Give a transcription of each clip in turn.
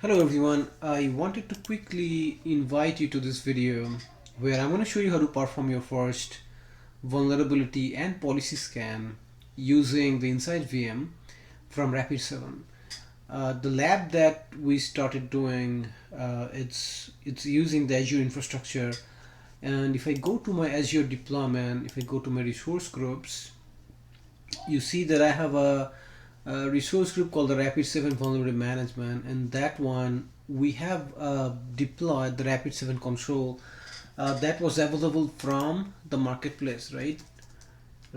Hello everyone, I wanted to quickly invite you to this video where I'm going to show you how to perform your first vulnerability and policy scan using the InsightVM from Rapid7. The lab that we started doing, it's using the Azure infrastructure, and if I go to my Azure deployment, if I go to my resource groups, you see that I have a resource group called the Rapid7 Vulnerability Management, and that one we have deployed the Rapid7 console that was available from the marketplace, right?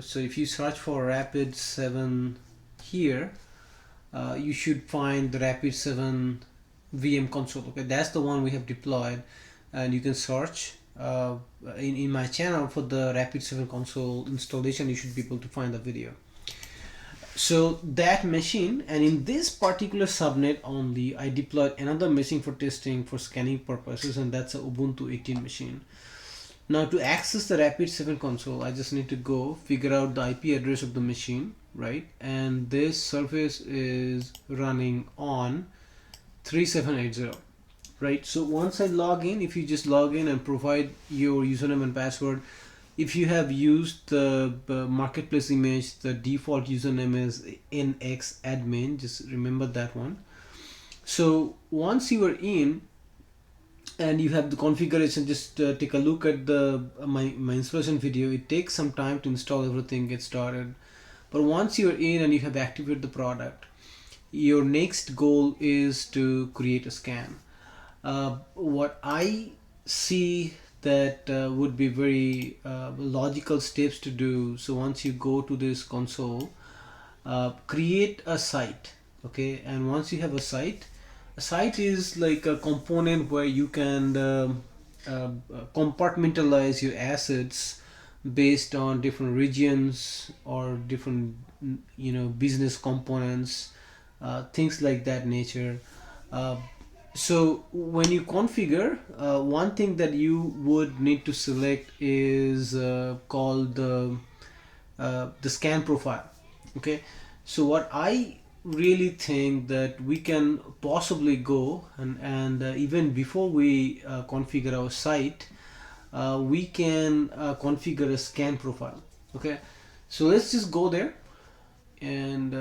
So if you search for Rapid7 here, you should find the Rapid7 VM console. Okay, that's the one we have deployed, and you can search in my channel for the Rapid7 console installation. You should be able to find the video. So that machine, and in this particular subnet only, I deployed another machine for testing for scanning purposes, and that's a Ubuntu 18 machine. Now to access the Rapid7 console, I just need to go figure out the IP address of the machine, right? And this service is running on 3780, right? So once I log in, if you just log in and provide your username and password, if you have used the marketplace image, the default username is nxadmin. Just remember that one. So once you are in and you have the configuration, just take a look at the my installation video. It takes some time to install everything, get started. But once you're in and you have activated the product, your next goal is to create a scan. What I see that would be very logical steps to do. So once you go to this console, create a site, okay? And once you have a site is like a component where you can compartmentalize your assets based on different regions or different business components, things like that nature. So when you configure, one thing that you would need to select is called the scan profile. Okay, so what I really think that we can possibly go and even before we configure our site, we can configure a scan profile. Okay, so let's just go there, and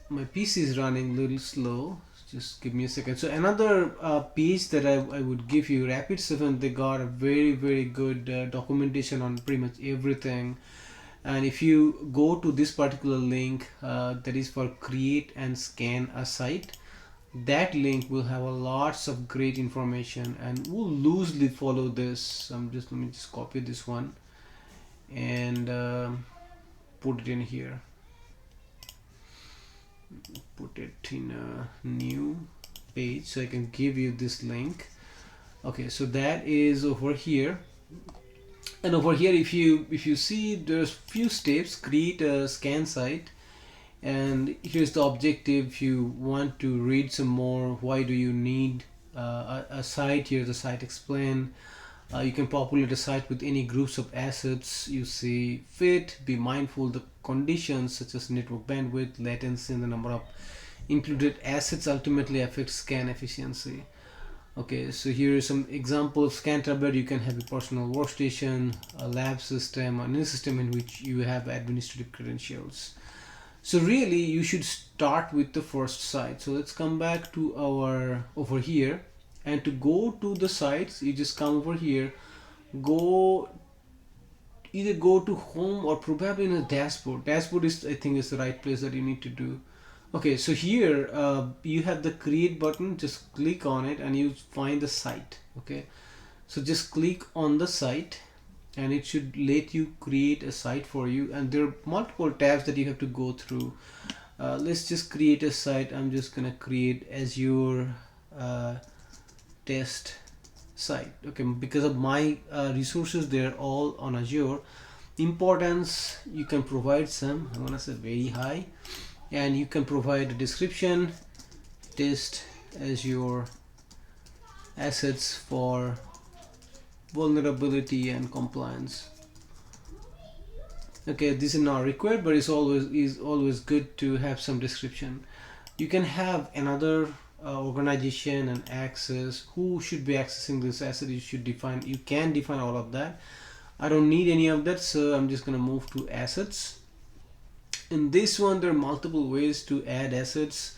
my PC is running a little slow. Just give me a second. So another page that I would give you, Rapid7, they got a very good documentation on pretty much everything. And if you go to this particular link that is for create and scan a site, that link will have a lots of great information, and we'll loosely follow this. Let me just copy this one and put it in here. Put it in a new page so I can give you this link. Okay, so that is over here, and over here if you see, there's few steps. Create a scan site, and here's the objective. If you want to read some more, why do you need a site, here's the site explain. You can populate a site with any groups of assets you see fit. Be mindful the conditions such as network bandwidth, latency, and the number of included assets ultimately affect scan efficiency. Okay, so here is some example of scan tablet. You can have a personal workstation, a lab system, or any system in which you have administrative credentials. So really you should start with the first site. So let's come back to our over here, and to go to the sites, you just come over here, either go to home or probably in a dashboard. Is, I think, is the right place that you need to do. Okay, so here you have the create button. Just click on it and you find the site. Okay, so just click on the site and it should let you create a site for you, and there are multiple tabs that you have to go through. Let's just create a site. I'm just gonna create Azure test site. Okay, because of my resources, they're all on Azure. Importance, you can provide some, I'm gonna say very high, and you can provide a description. Test Azure assets for vulnerability and compliance. Okay, this is not required, but it's always good to have some description. You can have another organization and access who should be accessing this asset. You can define all of that. I don't need any of that, so I'm just going to move to assets. In this one, there are multiple ways to add assets.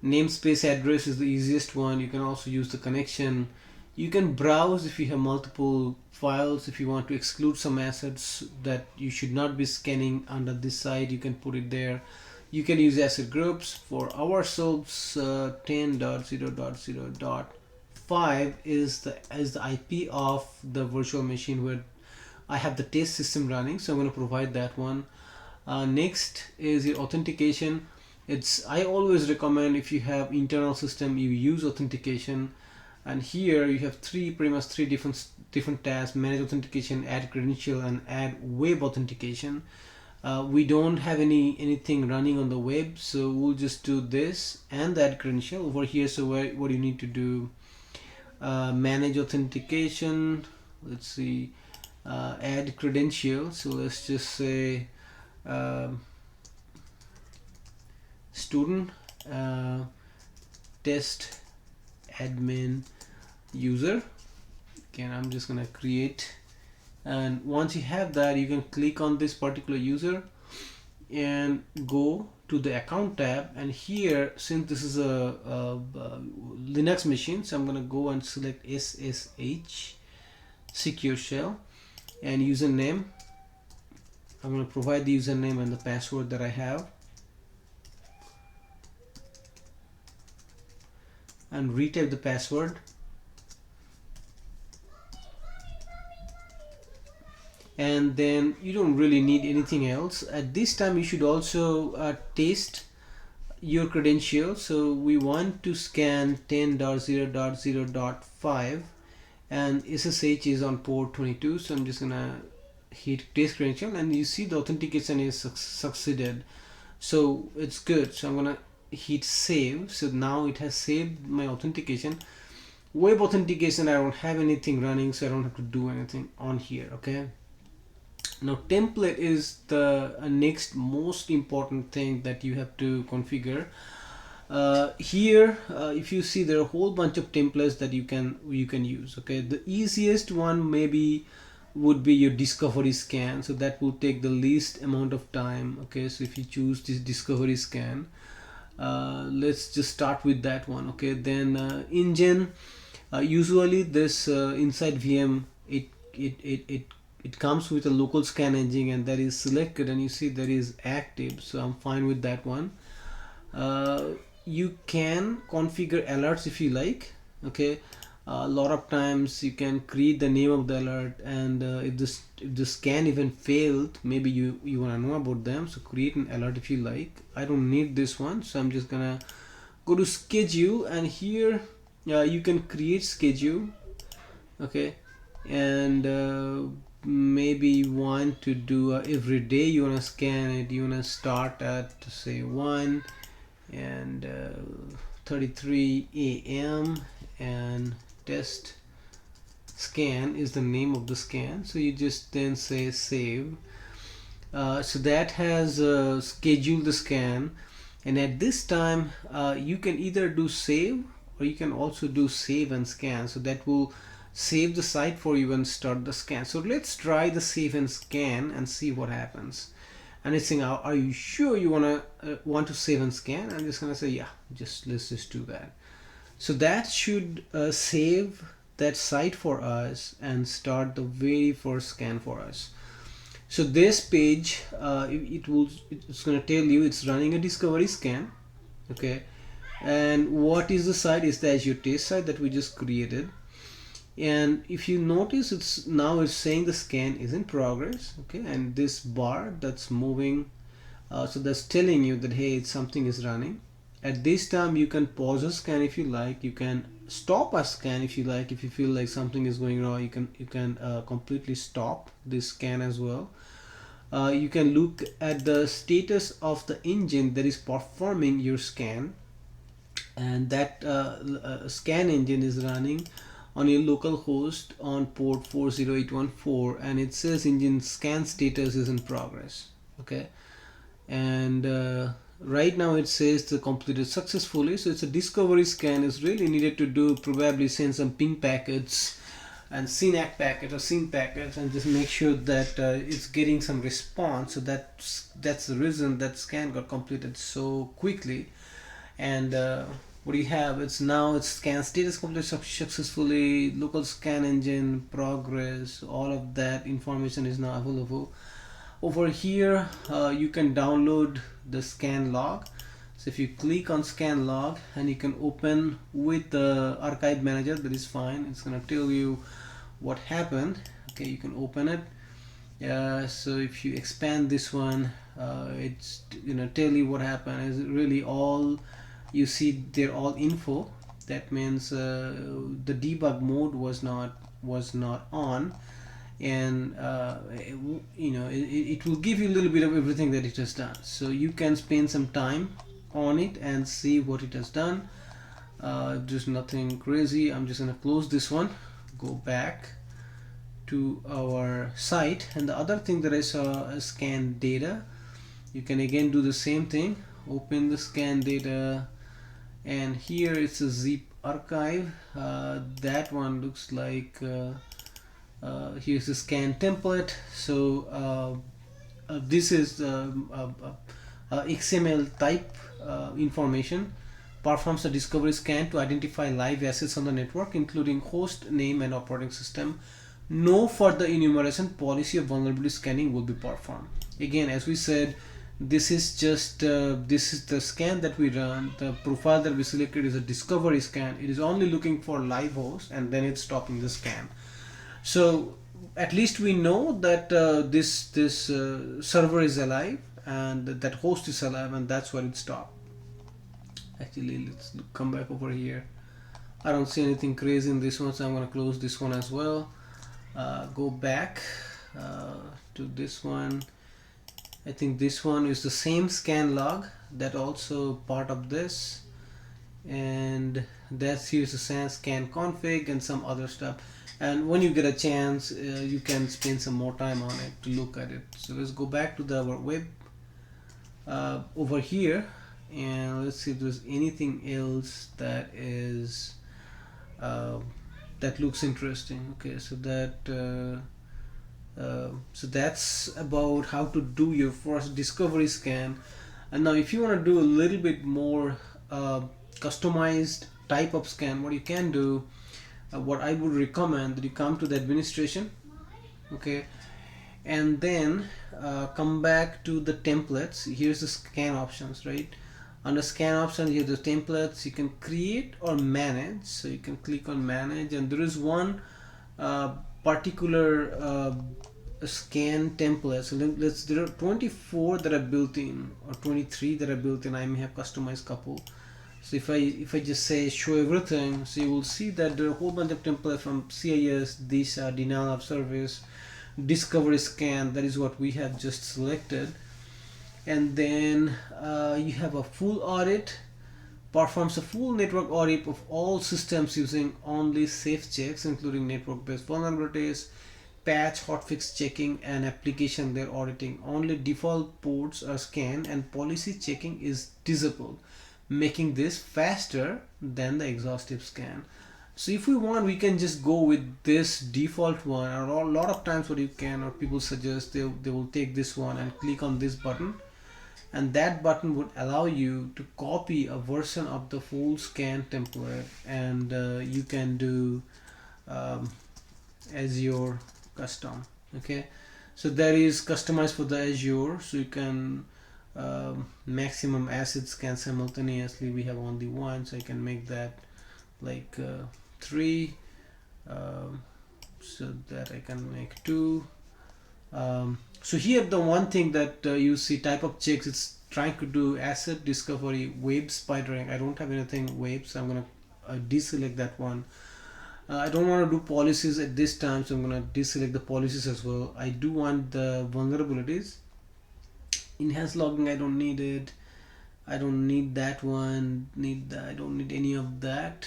Namespace address is the easiest one. You can also use the connection. You can browse if you have multiple files. If you want to exclude some assets that you should not be scanning under this side, you can put it there. You can use asset groups. For ourselves, 10.0.0.5 is the IP of the virtual machine where I have the test system running, so I'm going to provide that one. Next is your authentication. I always recommend, if you have internal system, you use authentication. And here you have pretty much three different tabs: manage authentication, add credential, and add web authentication. We don't have anything running on the web, so we'll just do this and add credential over here. So what you need to do, manage authentication, let's see, add credential. So let's just say student test admin user. Again, I'm just gonna create, and once you have that, you can click on this particular user and go to the account tab. And here, since this is a Linux machine, so I'm gonna go and select SSH secure shell and username. I'm going to provide the username and the password that I have, and retype the password. And then you don't really need anything else. At this time, you should also test your credentials. So we want to scan 10.0.0.5 and SSH is on port 22. So I'm just gonna hit test credential, and you see the authentication is succeeded, so it's good. So I'm gonna hit save. So now it has saved my authentication. Web authentication, I don't have anything running, so I don't have to do anything on here. Okay, now template is the next most important thing that you have to configure. Here if you see, there are a whole bunch of templates that you can use. Okay, the easiest one maybe would be your discovery scan, so that will take the least amount of time. Okay, so if you choose this discovery scan, let's just start with that one. Okay, then engine, usually this InsightVM, it comes with a local scan engine, and that is selected, and you see that is active, so I'm fine with that one. You can configure alerts if you like. Okay, a lot of times you can create the name of the alert, and if the scan even failed, maybe you want to know about them, so create an alert if you like. I don't need this one, so I'm just gonna go to schedule, and here you can create schedule. Okay, and maybe you want to do every day you want to scan it. You want to start at, say, 1 and 33 a.m. and test scan is the name of the scan. So you just then say save. So that has scheduled the scan, and at this time you can either do save, or you can also do save and scan. So that will save the site for you and start the scan. So let's try the save and scan and see what happens. And it's saying, are you sure you want to save and scan? I'm just gonna say, yeah, let's just do that. So that should save that site for us and start the very first scan for us. So this page, it's gonna tell you it's running a discovery scan. Okay, and what is the site? Is the Azure test site that we just created. And if you notice, it's saying the scan is in progress. Okay, and this bar that's moving, so that's telling you that, hey, something is running. At this time, you can pause a scan if you like. You can stop a scan if you like. If you feel like something is going wrong, you can completely stop this scan as well. You can look at the status of the engine that is performing your scan, and that scan engine is running on your local host on port 40814, and it says engine scan status is in progress. Okay, and right now it says the completed successfully, so it's a discovery scan is really needed to do, probably send some ping packets and CNAC packet or SYN packets and just make sure that it's getting some response. So that's the reason that scan got completed so quickly. And what do you have? It's now it's scan status completed successfully, local scan engine progress, all of that information is now available. Over here you can download the scan log. So if you click on scan log and you can open with the archive manager, that is fine. It's gonna tell you what happened. Okay, you can open it. So if you expand this one, it's tell you what happened. Is really all you see, they're all info. That means the debug mode was not on, and it will give you a little bit of everything that it has done. So you can spend some time on it and see what it has done. Just nothing crazy. I'm just gonna close this one, go back to our site, and the other thing that I saw is scan data. You can again do the same thing, open the scan data, and here it's a zip archive. That one looks like here's the scan template. So this is XML type information. Performs a discovery scan to identify live assets on the network, including host name and operating system. No further enumeration, policy of vulnerability scanning will be performed. Again, as we said, this is just this is the scan that we run. The profile that we selected is a discovery scan. It is only looking for live host, and then it's stopping the scan. So at least we know that this server is alive and that host is alive, and that's where it stopped. Actually, let's come back over here. I don't see anything crazy in this one, so I'm going to close this one as well. Go back to this one. I think this one is the same scan log that also part of this, and that's here's the scan config and some other stuff. And when you get a chance, you can spend some more time on it to look at it. So let's go back to our web over here, and let's see if there's anything else that is that looks interesting. Okay, so that's about how to do your first discovery scan. And now if you want to do a little bit more customized type of scan, what you can do, what I would recommend, that you come to the administration, okay, and then come back to the templates. Here's the scan options, right? Under scan options, here the templates, you can create or manage. So you can click on manage, and there is one particular scan template. So there are 24 that are built in, or 23 that are built in. I may have customized couple. So if I just say show everything, so you will see that there are a whole bunch of templates from CIS, this denial of service, discovery scan. That is what we have just selected. And then you have a full audit, performs a full network audit of all systems using only safe checks, including network-based vulnerabilities, patch, hotfix checking, and application they're auditing. Only default ports are scanned, and policy checking is disabled, making this faster than the exhaustive scan. So if we want, we can just go with this default one, or a lot of times what you can, or people suggest, they will take this one and click on this button, and that button would allow you to copy a version of the full scan template, and you can do Azure custom. Okay, so that is customized for the Azure, so you can maximum asset scan simultaneously. We have only one, so I can make that like 3, so that I can make 2. So here the one thing that you see, type of checks, it's trying to do asset discovery, web spidering. I don't have anything web, so I'm gonna deselect that one. I don't want to do policies at this time, so I'm gonna deselect the policies as well. I do want the vulnerabilities. Enhanced logging, I don't need it. I don't need that one. I don't need any of that.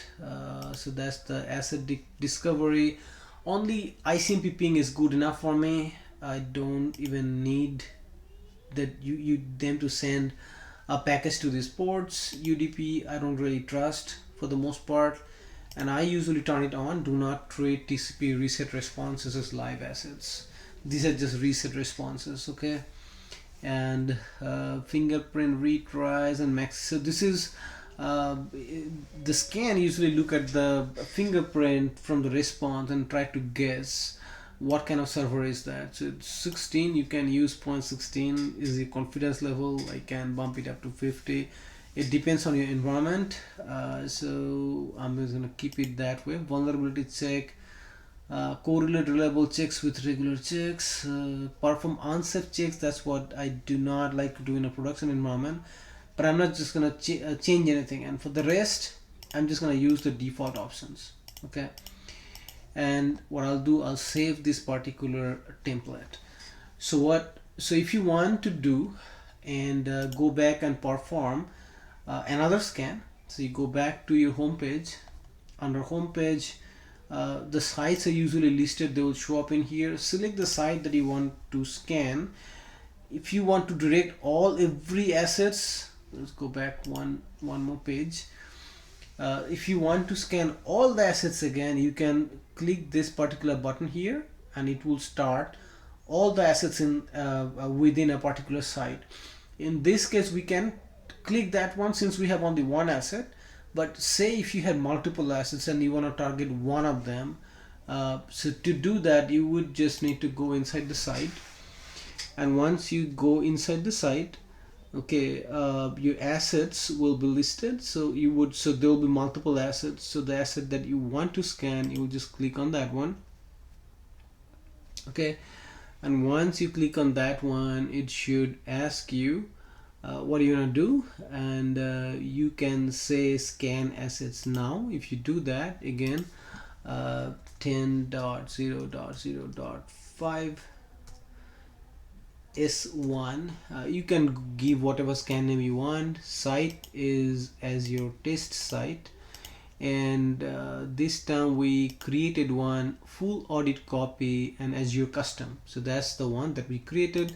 So that's the asset discovery. Only ICMP ping is good enough for me. I don't even need that them to send package to these ports. UDP I don't really trust for the most part, and I usually turn it on. Do not treat TCP reset responses as live assets. These are just reset responses, okay? And fingerprint retries and max. So this is the scan usually look at the fingerprint from the response and try to guess what kind of server is that. So it's 16, you can use 0.16 is the confidence level. I can bump it up to 50. It depends on your environment. So I'm just gonna keep it that way. Vulnerability check, correlate reliable checks with regular checks, perform unsafe checks. That's what I do not like to do in a production environment, but I'm not just gonna change anything. And for the rest, I'm just gonna use the default options, okay? And what I'll do, I'll save this particular template. So if you want to do and go back and perform another scan, so you go back to your home page. Under home page, the sites are usually listed, they will show up in here. Select the site that you want to scan. If you want to direct every assets, let's go back one more page. If you want to scan all the assets again, you can click this particular button here and it will start all the assets in within a particular site. In this case, we can click that one since we have only one asset. But say if you had multiple assets and you want to target one of them, so to do that, you would just need to go inside the site. And once you go inside the site, okay, your assets will be listed. So there will be multiple assets. So the asset that you want to scan, you will just click on that one. Okay, and once you click on that one, it should ask you what are you gonna do, and you can say scan assets now. If you do that again, 10.0.0.5 S1, you can give whatever scan name you want. Site is as your test site, and this time we created one full audit copy and as your custom. So that's the one that we created,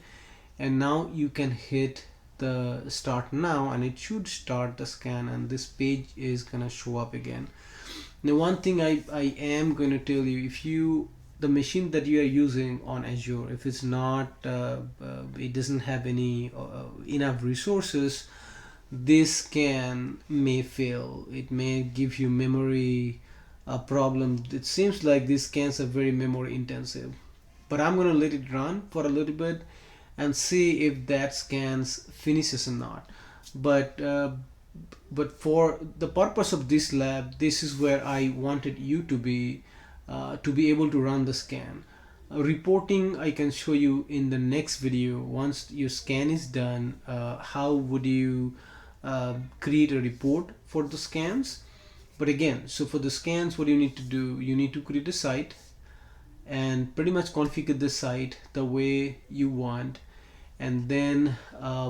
and now you can hit the start now and it should start the scan, and this page is gonna show up again. Now one thing I am going to tell you, if the machine that you are using on Azure, if it's not it doesn't have any enough resources, this scan may fail. It may give you memory problem. It seems like these scans are very memory intensive, but I'm going to let it run for a little bit and see if that scans finishes or not. But for the purpose of this lab, this is where I wanted you to be able to run the scan. Reporting I can show you in the next video. Once your scan is done, how would you create a report for the scans. But again, so for the scans, what you need to do, you need to create a site and pretty much configure the site the way you want, and then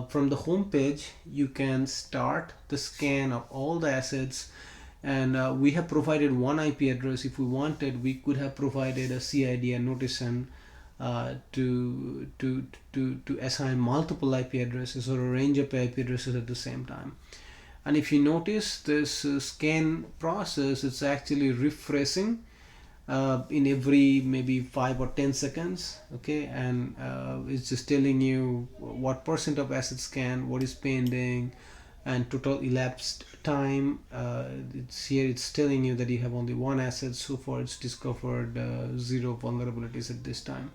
from the home page you can start the scan of all the assets. And we have provided one IP address. If we wanted, we could have provided a CID and notation to assign multiple IP addresses or a range of IP addresses at the same time. And if you notice this scan process, it's actually refreshing in every maybe 5 or 10 seconds, okay, and it's just telling you what percent of assets scanned, what is pending, and total elapsed time. It's telling you that you have only one asset. So far it's discovered 0 vulnerabilities at this time.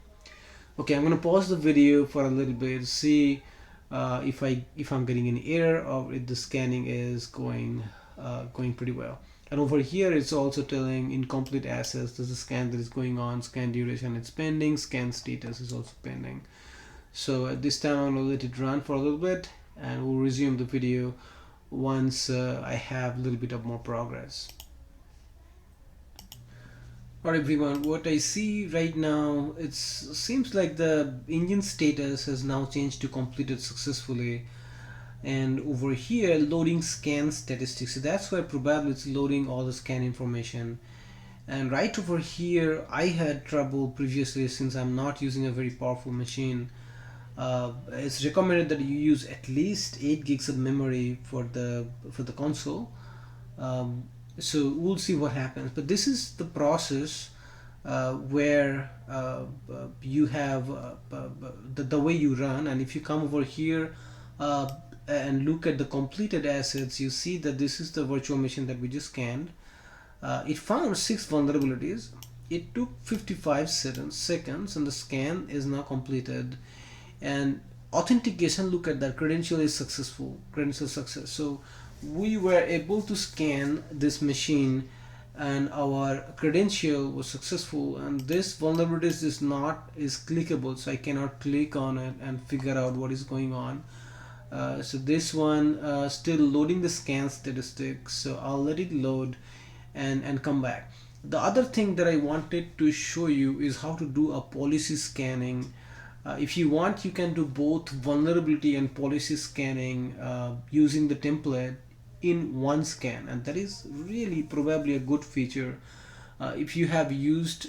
Okay, I'm gonna pause the video for a little bit, see if I'm getting any error or if the scanning is going pretty well. And over here it's also telling incomplete assets. There's a scan that is going on, scan duration it's pending, scan status is also pending. So at this time I'm gonna let it run for a little bit, and we'll resume the video once I have a little bit of more progress. Alright everyone, what I see right now, it seems like the engine status has now changed to completed successfully, and over here loading scan statistics. So that's why probably it's loading all the scan information. And right over here I had trouble previously, since I'm not using a very powerful machine. It's recommended that you use at least 8 gigs of memory for the console. um, so we'll see what happens, but this is the process where you have the way you run. And if you come over here uh, and look at the completed assets, you see that this is the virtual machine that we just scanned. It found 6 vulnerabilities. It took 55 seconds and the scan is now completed. And authentication, look at that, credential is successful, credential success. So we were able to scan this machine and our credential was successful, and this vulnerability is clickable, so I cannot click on it and figure out what is going on. So this one still loading the scan statistics, so I'll let it load and come back. The other thing that I wanted to show you is how to do a policy scanning. If you want, you can do both vulnerability and policy scanning using the template in one scan, and that is really probably a good feature. If you have used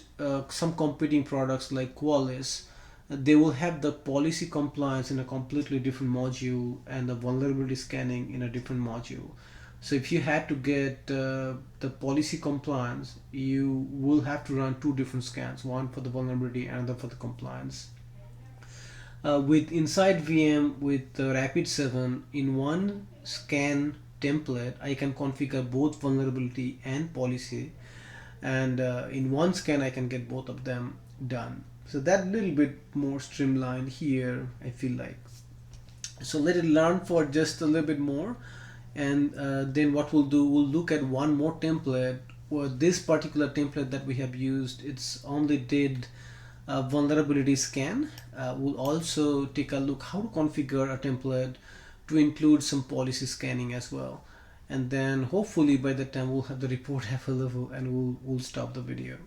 some competing products like Qualys, they will have the policy compliance in a completely different module and the vulnerability scanning in a different module. So if you had to get the policy compliance, you will have to run 2 different scans, one for the vulnerability and another for the compliance. With InsightVM, with Rapid7, in one scan template, I can configure both vulnerability and policy, and in one scan I can get both of them done. So that little bit more streamlined here, I feel like. So let it learn for just a little bit more, and then what we'll do, we'll look at one more template. Where this particular template that we have used, it's only did vulnerability scan. We'll also take a look how to configure a template to include some policy scanning as well, and then hopefully by the time we'll have the report available and we'll stop the video.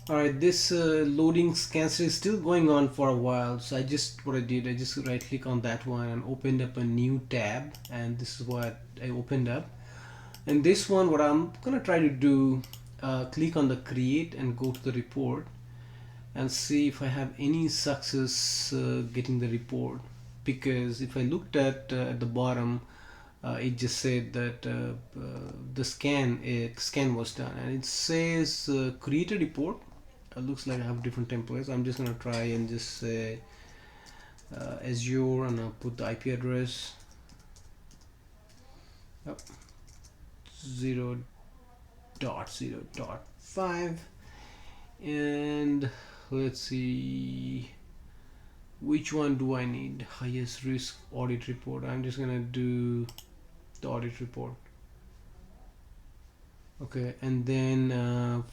Alright, this loading scan is still going on for a while, so I just right click on that one and opened up a new tab, and this is what I opened up. And this one, what I'm gonna try to do, click on the create and go to the report and see if I have any success getting the report, because if I looked at the bottom, it just said that the scan was done, and it says create a report. Looks like I have different templates. I'm just gonna try and just say Azure, and I'll put the IP address. Yep. 0.0.5, and let's see which one do I need. Highest risk audit report. I'm just gonna do the audit report. Okay, and then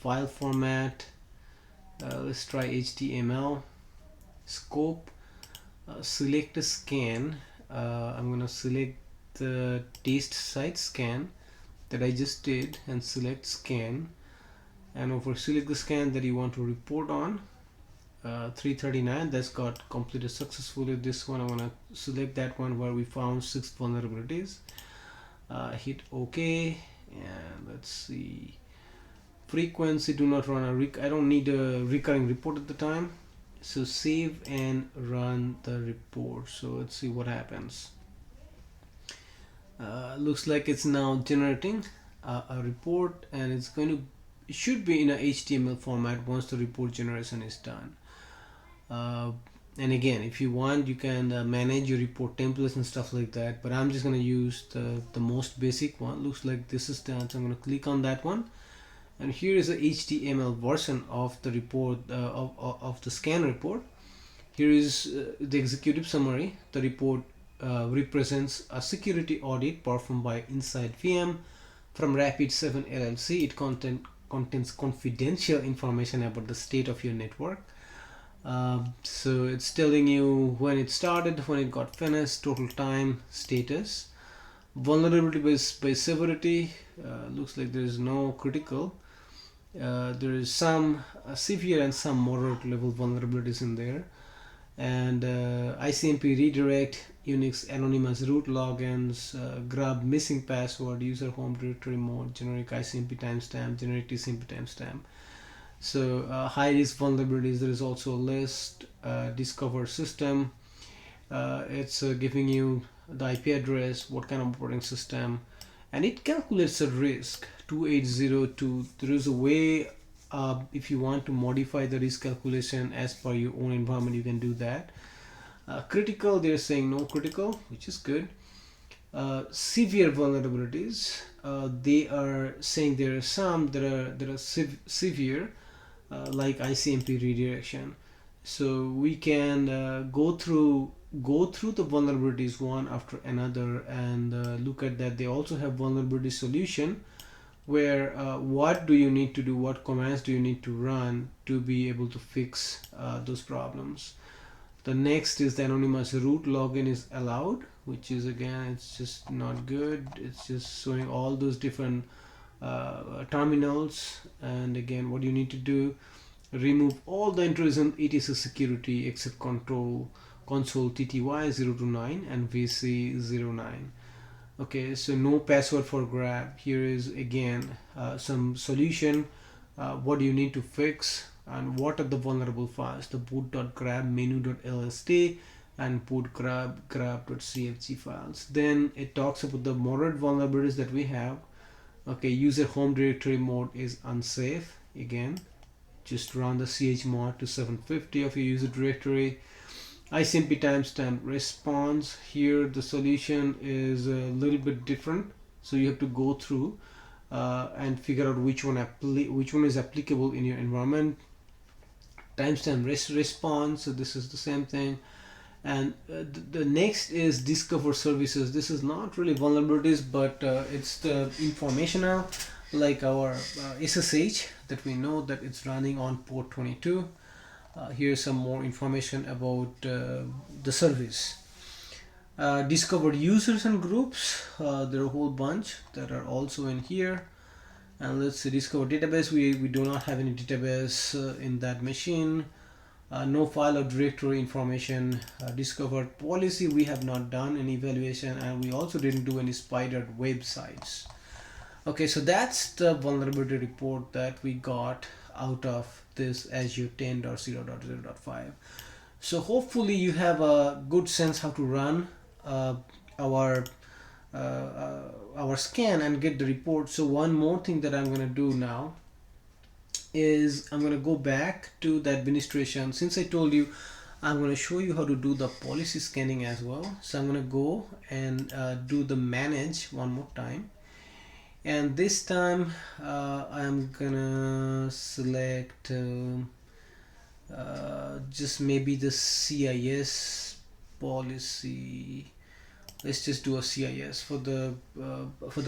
file format, let's try HTML. Scope, select a scan. I'm gonna select the test site scan that I just did and select scan, and over select the scan that you want to report on. 339, that's got completed successfully. This one I want to select that one where we found 6 vulnerabilities. Hit OK, and let's see, frequency, do not run I don't need a recurring report at the time, so save and run the report. So let's see what happens. Looks like it's now generating a report, and it should be in a HTML format once the report generation is done. And again, if you want, you can manage your report templates and stuff like that, but I'm just going to use the most basic one. Looks like this is done, so I'm going to click on that one, and here is the HTML version of the report, of the scan report. Here is the executive summary. The report represents a security audit performed by InsightVM from Rapid7 LLC. It contains confidential information about the state of your network. So it's telling you when it started, when it got finished, total time, status. Vulnerability by severity, looks like there is no critical. There is some severe and some moderate level vulnerabilities in there. And ICMP redirect, Unix anonymous root logins, grub missing password, user home directory mode, generic ICMP timestamp, generic TCMP timestamp. So high risk vulnerabilities, there is also a list, discover system. It's giving you the IP address, what kind of operating system, and it calculates a risk 2802. There is a way, if you want to modify the risk calculation as per your own environment, you can do that. Critical, they're saying no critical, which is good. Severe vulnerabilities, they are saying there are some that are severe, like ICMP redirection. So we can go through the vulnerabilities one after another and look at that. They also have vulnerability solution, where what do you need to do, what commands do you need to run to be able to fix those problems. The next is the anonymous root login is allowed, which is, again, it's just not good. It's just showing all those different terminals, and again, what you need to do: remove all the intrusion etc security except control console TTY 029 and VC 09. Okay, so no password for grab. Here is again some solution, what do you need to fix and what are the vulnerable files: the boot.grab, menu.lst, and boot.grab.cfg files. Then it talks about the moderate vulnerabilities that we have. Okay, user home directory mode is unsafe. Again, just run the chmod to 750 of your user directory. ICMP timestamp response, here the solution is a little bit different, so you have to go through and figure out which one is applicable in your environment. Timestamp response, so this is the same thing. And the next is discover services. This is not really vulnerabilities, but it's the informational, like our SSH, that we know that it's running on port 22. Here's some more information about the service. Discovered users and groups, there are a whole bunch that are also in here. And let's see, discover database, we do not have any database in that machine. No file or directory information. Discovered policy, we have not done any evaluation, and we also didn't do any spidered websites. Okay, so that's the vulnerability report that we got out of this Azure 10.0.0.5. So hopefully you have a good sense how to run our scan and get the report. So one more thing that I'm going to do now is I'm going to go back to the administration. Since I told you, I'm going to show you how to do the policy scanning as well. So I'm going to go and do the manage one more time. And this time I'm gonna select just maybe the CIS policy. Let's just do a CIS for the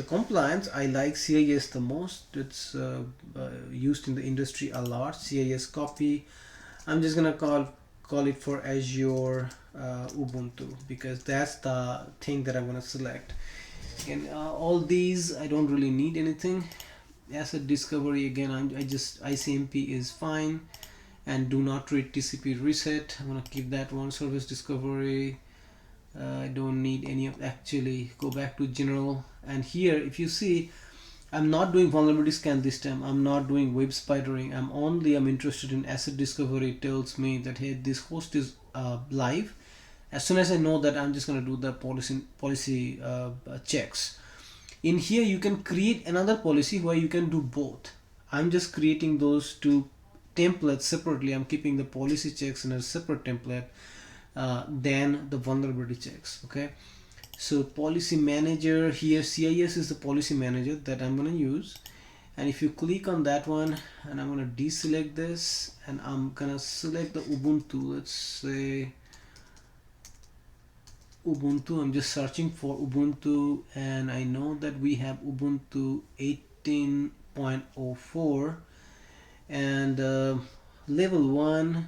compliance. I like CIS the most. It's used in the industry a lot. CIS copy. I'm just gonna call it for Azure Ubuntu, because that's the thing that I'm gonna select. And all these I don't really need anything. Asset discovery, again, I just ICMP is fine, and do not read TCP reset. I'm gonna keep that one. Service discovery, I don't need any of. Actually, go back to general, and here if you see, I'm not doing vulnerability scan this time. I'm not doing web spidering. I'm interested in asset discovery. It tells me that, hey, this host is live. As soon as I know that, I'm just going to do the policy checks. In here you can create another policy where you can do both. I'm just creating those two templates separately. I'm keeping the policy checks in a separate template than the vulnerability checks. Okay, so policy manager, here CIS is the policy manager that I'm going to use. And if you click on that one, and I'm going to deselect this, and I'm going to select the Ubuntu. Let's say Ubuntu. I'm just searching for Ubuntu, and I know that we have Ubuntu 18.04, and level 1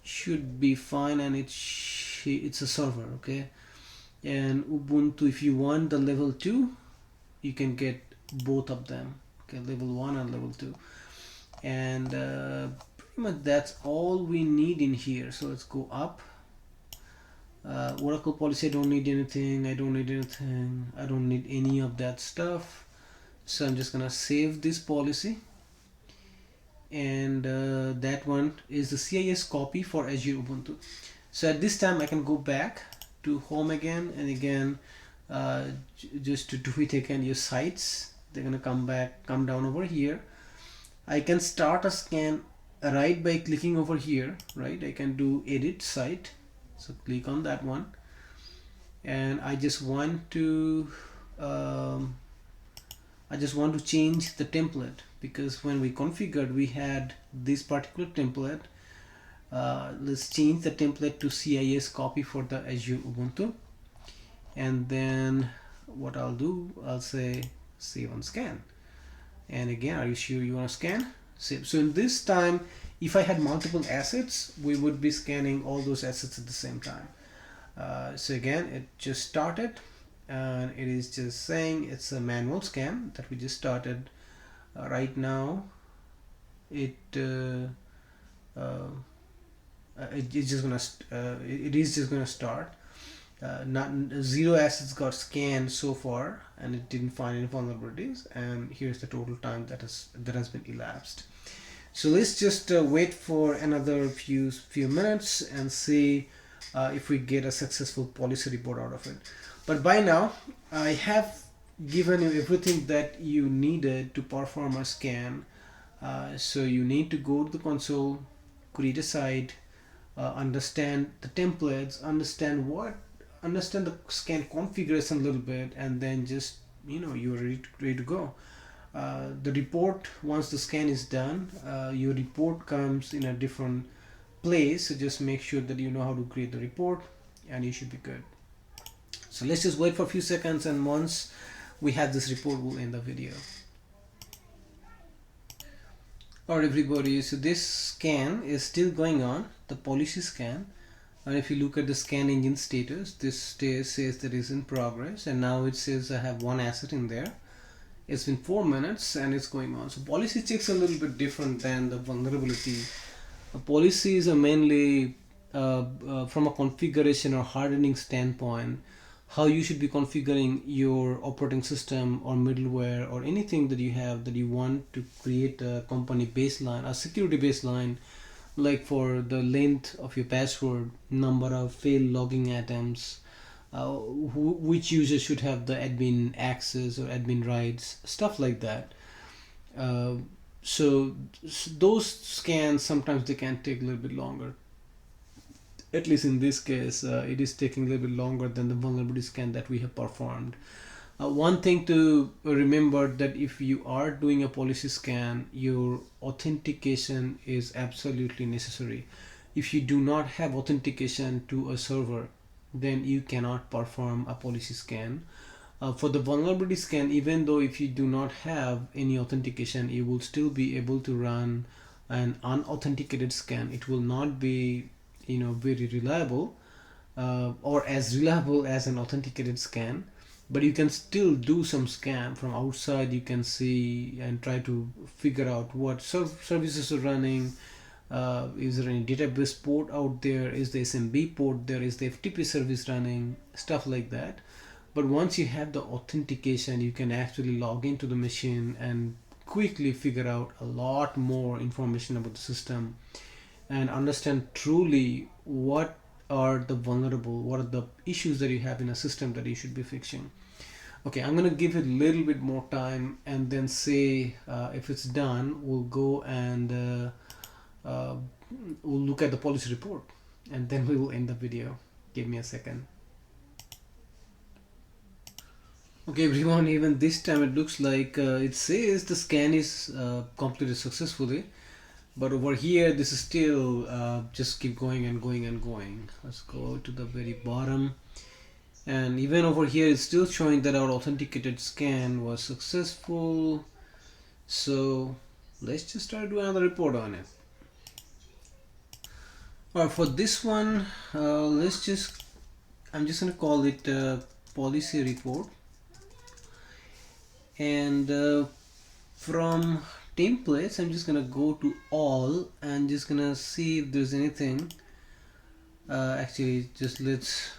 should be fine, and it's a server. Okay, and Ubuntu, if you want the level 2, you can get both of them. Okay, level 1 and level 2, and pretty much that's all we need in here. So let's go up. Oracle policy, I don't need anything. I don't need any of that stuff. So I'm just gonna save this policy, and that one is the CIS copy for Azure Ubuntu. So at this time I can go back to home again, and again just to do it again, your sites, they're gonna come down over here. I can start a scan right by clicking over here, right? I can do edit site, so click on that one, and I just want to change the template, because when we configured we had this particular template. Let's change the template to CIS copy for the Azure Ubuntu, and then what I'll do, I'll say save on scan, and again, are you sure you want to scan? Save. So in this time, if I had multiple assets, we would be scanning all those assets at the same time. So again, it just started, and it is just saying it's a manual scan that we just started. Right now it it's just gonna it is just gonna start. Not 0 assets got scanned so far, and it didn't find any vulnerabilities, and here's the total time that has been elapsed. So let's just wait for another few minutes and see if we get a successful policy report out of it. But by now I have given you everything that you needed to perform a scan. So you need to go to the console, create a site, understand the templates, understand the scan configuration a little bit, and then just, you're ready to go. The report, once the scan is done, your report comes in a different place, so just make sure that you know how to create the report, and you should be good. So let's just wait for a few seconds, and once we have this report, we'll end the video. Alright everybody, so this scan is still going on, the policy scan, and if you look at the scan engine status, this says that it's in progress, and now it says I have 1 asset in there. It's been 4 minutes and it's going on. So policy checks are a little bit different than the vulnerability. Policies are mainly from a configuration or hardening standpoint, how you should be configuring your operating system or middleware or anything that you have that you want to create a company baseline, a security baseline, like for the length of your password, number of failed logging attempts, which user should have the admin access or admin rights, stuff like that. So those scans, sometimes they can take a little bit longer. At least in this case, it is taking a little bit longer than the vulnerability scan that we have performed. One thing to remember, that if you are doing a policy scan, your authentication is absolutely necessary. If you do not have authentication to a server, then you cannot perform a policy scan. For the vulnerability scan, even though if you do not have any authentication, you will still be able to run an unauthenticated scan. It will not be very reliable or as reliable as an authenticated scan, but you can still do some scan from outside. You can see and try to figure out what services are running. Is there any database port out there? Is the SMB port there? Is the FTP service running? Stuff like that. But once you have the authentication, you can actually log into the machine and quickly figure out a lot more information about the system and understand truly what are the issues that you have in a system that you should be fixing. Okay, I'm gonna give it a little bit more time and then say if it's done, we'll go and we'll look at the policy report, and then we will end the video. Give me a second. Okay everyone, even this time it looks like it says the scan is completed successfully, but over here this is still just keep going and going and going. Let's go to the very bottom, and even over here it's still showing that our authenticated scan was successful. So let's just try to do another report on it. Alright, for this one, I'm just gonna call it policy report, and from templates I'm just gonna go to all and just gonna see if there's anything. Actually, just let's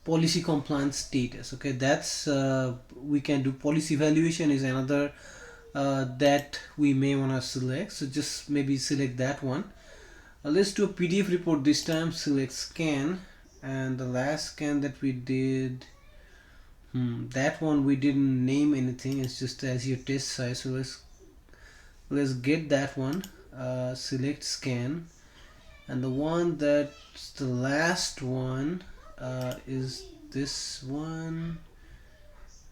policy compliance status. Okay, that's we can do policy evaluation is another that we may want to select. So just maybe select that one. Let's do a PDF report this time. Select scan, and the last scan that we did, that one we didn't name anything. It's just as your test size. So let's get that one. Select scan, and the one that's the last one is this one.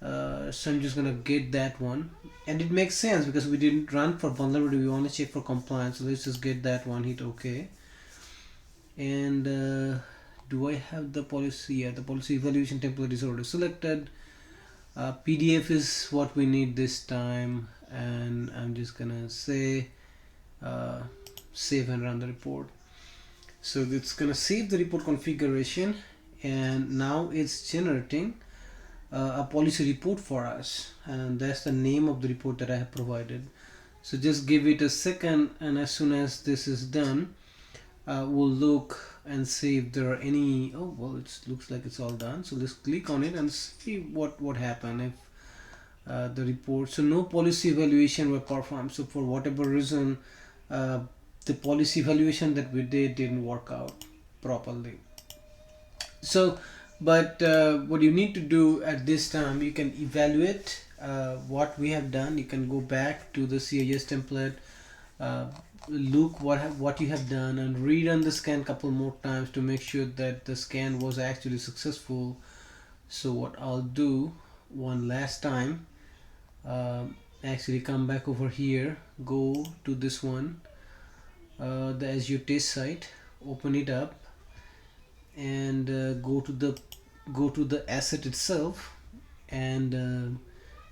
So I'm just gonna get that one, and it makes sense because we didn't run for vulnerability, we want to check for compliance. So let's just get that one, hit OK. And do I have the policy? Yeah, the policy evaluation template is already selected. PDF is what we need this time, and I'm just gonna say save and run the report. So it's gonna save the report configuration, and now it's generating a policy report for us, and that's the name of the report that I have provided. So just give it a second, and as soon as this is done, we'll look and see if there are any. Oh well, it looks like it's all done. So let's click on it and see what happened if the report. So no policy evaluation were performed. So for whatever reason, the policy evaluation that we didn't work out properly. So but what you need to do at this time, you can evaluate what we have done. You can go back to the CIS template, look what you have done, and rerun the scan couple more times to make sure that the scan was actually successful. So what I'll do one last time, actually come back over here, go to this one, the Azure test site, open it up, and go to the asset itself, and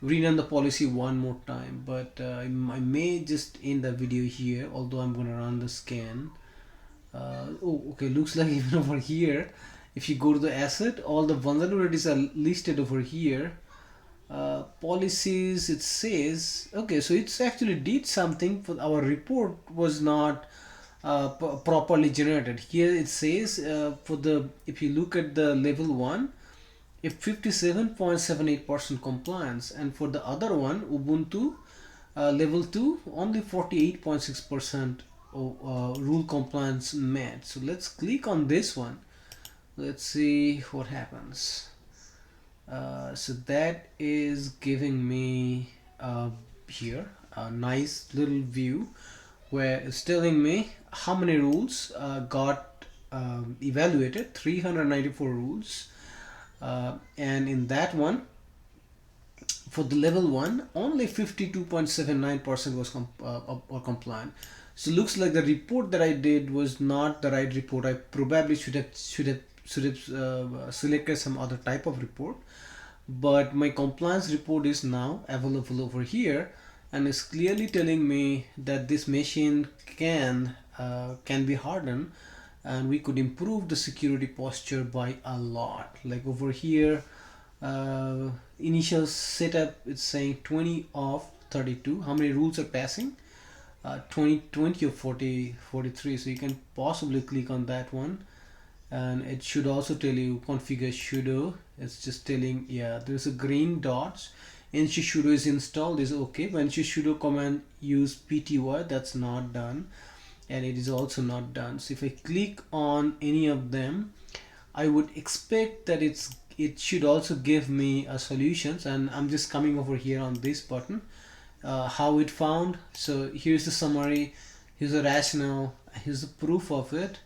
rerun the policy one more time. But I may just end the video here, although I'm gonna run the scan. Oh, okay, looks like even over here, if you go to the asset, all the vulnerabilities are listed over here. Policies, it says, okay, so it's actually did something. For our report was not properly generated. Here it says if you look at the level 1, if 57.78% compliance, and for the other one, Ubuntu level 2, only 48.6% rule compliance met. So let's click on this one. Let's see what happens. So that is giving me here a nice little view where it's telling me how many rules got evaluated. 394 rules, and in that one, for the level 1, only 52.79% was compliant. So looks like the report that I did was not the right report. I probably should have selected some other type of report, but my compliance report is now available over here, and it's clearly telling me that this machine can be hardened, and we could improve the security posture by a lot. Like over here, initial setup, it's saying 20 of 32. How many rules are passing? 20 of 43. So you can possibly click on that one, and it should also tell you configure sudo. It's just telling, yeah, there's a green dots. nc sudo is installed, is okay, but nc sudo command use pty, that's not done, and it is also not done. So if I click on any of them, I would expect that it should also give me a solutions, and I'm just coming over here on this button, how it found. So here's the summary, here's the rationale, here's the proof of it,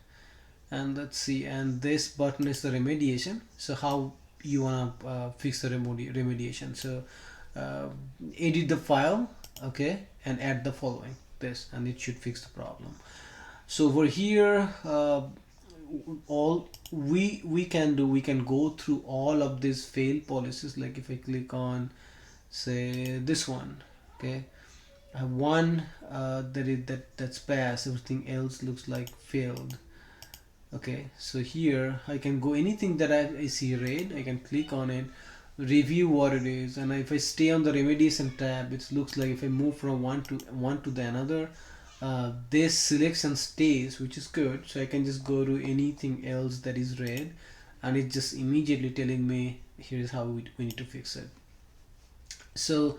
and let's see, and this button is the remediation. So how you want to fix the remediation. So edit the file, okay, and add the following, this, and it should fix the problem. So over here, all we can do, we can go through all of these failed policies. Like if I click on, say, this one, okay, I have one that's passed, everything else looks like failed. Okay, so here I can go, anything that I see red, I can click on it, review what it is, and if I stay on the remediation tab, it looks like if I move from one to the another, this selection stays, which is good. So I can just go to anything else that is red, and it's just immediately telling me here's how we need to fix it. So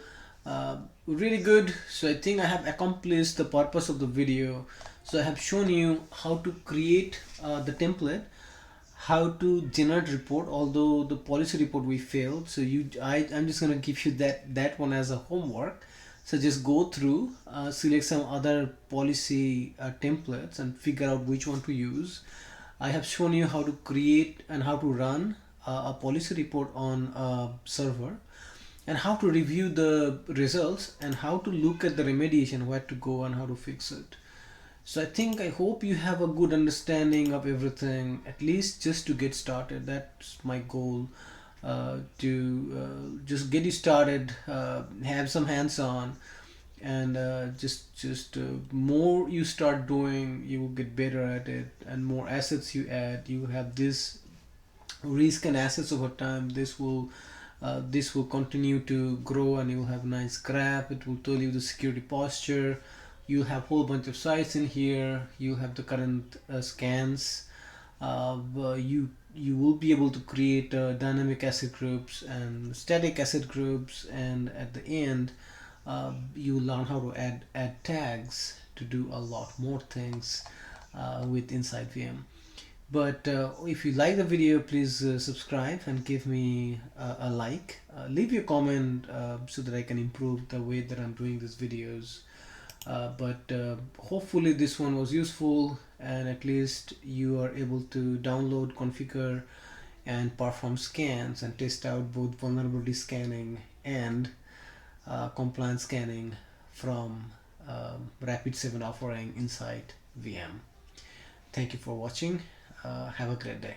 Really good. So I think I have accomplished the purpose of the video. So I have shown you how to create the template, how to generate report, although the policy report we failed. So I'm just gonna give you that one as a homework. So just go through, select some other policy templates and figure out which one to use. I have shown you how to create and how to run a policy report on a server, and how to review the results, and how to look at the remediation, where to go and how to fix it. So I hope you have a good understanding of everything, at least just to get started. That's my goal, to just get you started, have some hands on, and just more you start doing, you will get better at it, and more assets you add, you have this risk and assets over time. This will continue to grow, and you'll have nice graph. It will tell you the security posture. You have whole bunch of sites in here. You have the current scans. You will be able to create dynamic asset groups and static asset groups, and at the end you learn how to add tags to do a lot more things with InsightVM. But if you like the video, please subscribe and give me a like. Leave your comment so that I can improve the way that I'm doing these videos. But hopefully this one was useful, and at least you are able to download, configure, and perform scans and test out both vulnerability scanning and compliance scanning from Rapid7 offering InsightVM. Thank you for watching. Have a great day.